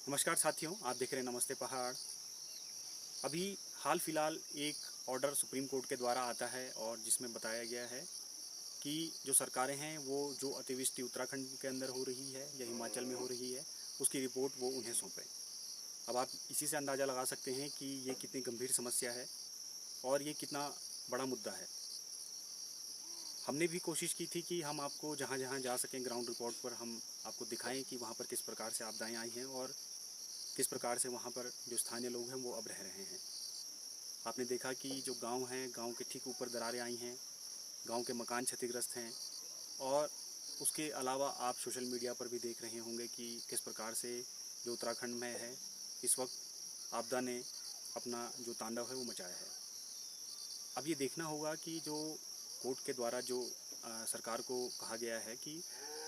नमस्कार साथियों, आप देख रहे हैं नमस्ते पहाड़। अभी हाल फिलहाल एक ऑर्डर सुप्रीम कोर्ट के द्वारा आता है और जिसमें बताया गया है कि जो सरकारें हैं वो जो अतिवृष्टि उत्तराखंड के अंदर हो रही है या हिमाचल में हो रही है उसकी रिपोर्ट वो उन्हें सौंपें। अब आप इसी से अंदाज़ा लगा सकते हैं कि ये कितनी गंभीर समस्या है और ये कितना बड़ा मुद्दा है। हमने भी कोशिश की थी कि हम आपको जहाँ जहाँ जा सकें ग्राउंड रिपोर्ट पर हम आपको दिखाएं कि वहाँ पर किस प्रकार से आपदाएँ आई हैं और किस प्रकार से वहाँ पर जो स्थानीय लोग हैं वो अब रह रहे हैं। आपने देखा कि जो गांव हैं, गांव के ठीक ऊपर दरारें आई हैं, गांव के मकान क्षतिग्रस्त हैं और उसके अलावा आप सोशल मीडिया पर भी देख रहे होंगे कि किस प्रकार से जो उत्तराखंड में है इस वक्त आपदा ने अपना जो तांडव है वो मचाया है। अब ये देखना होगा कि जो कोर्ट के द्वारा जो सरकार को कहा गया है कि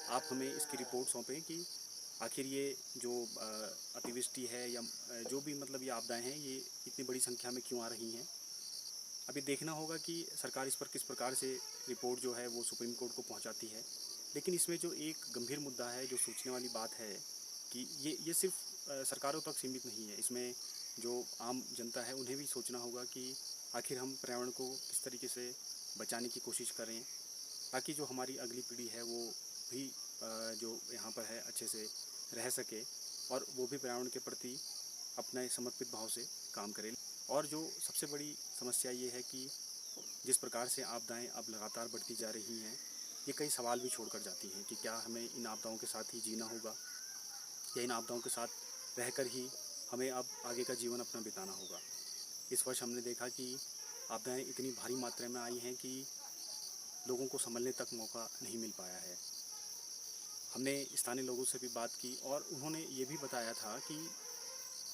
आप हमें इसकी रिपोर्ट सौंपें कि आखिर ये जो अतिवृष्टि है या जो भी मतलब ये आपदाएं हैं ये इतनी बड़ी संख्या में क्यों आ रही हैं। अभी देखना होगा कि सरकार इस पर किस प्रकार से रिपोर्ट जो है वो सुप्रीम कोर्ट को पहुंचाती है। लेकिन इसमें जो एक गंभीर मुद्दा है, जो सोचने वाली बात है कि ये सिर्फ सरकारों तक सीमित नहीं है। इसमें जो आम जनता है उन्हें भी सोचना होगा कि आखिर हम पर्यावरण को किस तरीके से बचाने की कोशिश करें ताकि जो हमारी अगली पीढ़ी है वो भी जो यहाँ पर है अच्छे से रह सके और वो भी पर्यावरण के प्रति अपने समर्पित भाव से काम करे। और जो सबसे बड़ी समस्या ये है कि जिस प्रकार से आपदाएं अब लगातार बढ़ती जा रही हैं, ये कई सवाल भी छोड़ कर जाती हैं कि क्या हमें इन आपदाओं के साथ ही जीना होगा या इन आपदाओं के साथ रहकर ही हमें अब आगे का जीवन अपना बिताना होगा। इस वर्ष हमने देखा कि आपदाएं इतनी भारी मात्रा में आई हैं कि लोगों को संभलने तक मौका नहीं मिल पाया है। हमने स्थानीय लोगों से भी बात की और उन्होंने ये भी बताया था कि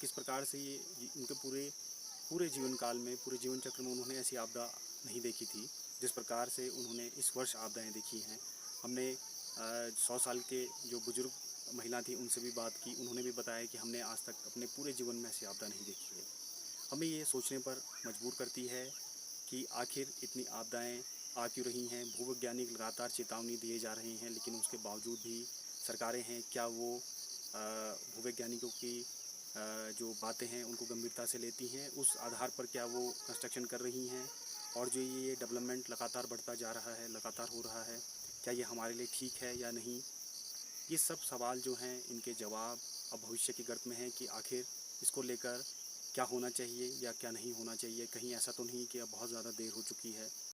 किस प्रकार से ये उनके पूरे जीवन काल में, पूरे जीवन चक्र में उन्होंने ऐसी आपदा नहीं देखी थी जिस प्रकार से उन्होंने इस वर्ष आपदाएं देखी हैं। हमने 100 साल के जो बुजुर्ग महिला थी उनसे भी बात की, उन्होंने भी बताया कि हमने आज तक अपने पूरे जीवन में ऐसी आपदा नहीं देखी है। हमें ये सोचने पर मजबूर करती है कि आखिर इतनी आपदाएं आ क्यों रही हैं। भूवैज्ञानिक लगातार चेतावनी दिए जा रहे हैं लेकिन उसके बावजूद भी सरकारें हैं क्या वो भूवैज्ञानिकों की जो बातें हैं उनको गंभीरता से लेती हैं, उस आधार पर क्या वो कंस्ट्रक्शन कर रही हैं। और जो ये डेवलपमेंट लगातार बढ़ता जा रहा है, लगातार हो रहा है, क्या ये हमारे लिए ठीक है या नहीं। ये सब सवाल जो हैं इनके जवाब अब भविष्य की गर्त में हैं कि आखिर इसको लेकर क्या होना चाहिए या क्या नहीं होना चाहिए। कहीं ऐसा तो नहीं कि अब बहुत ज़्यादा देर हो चुकी है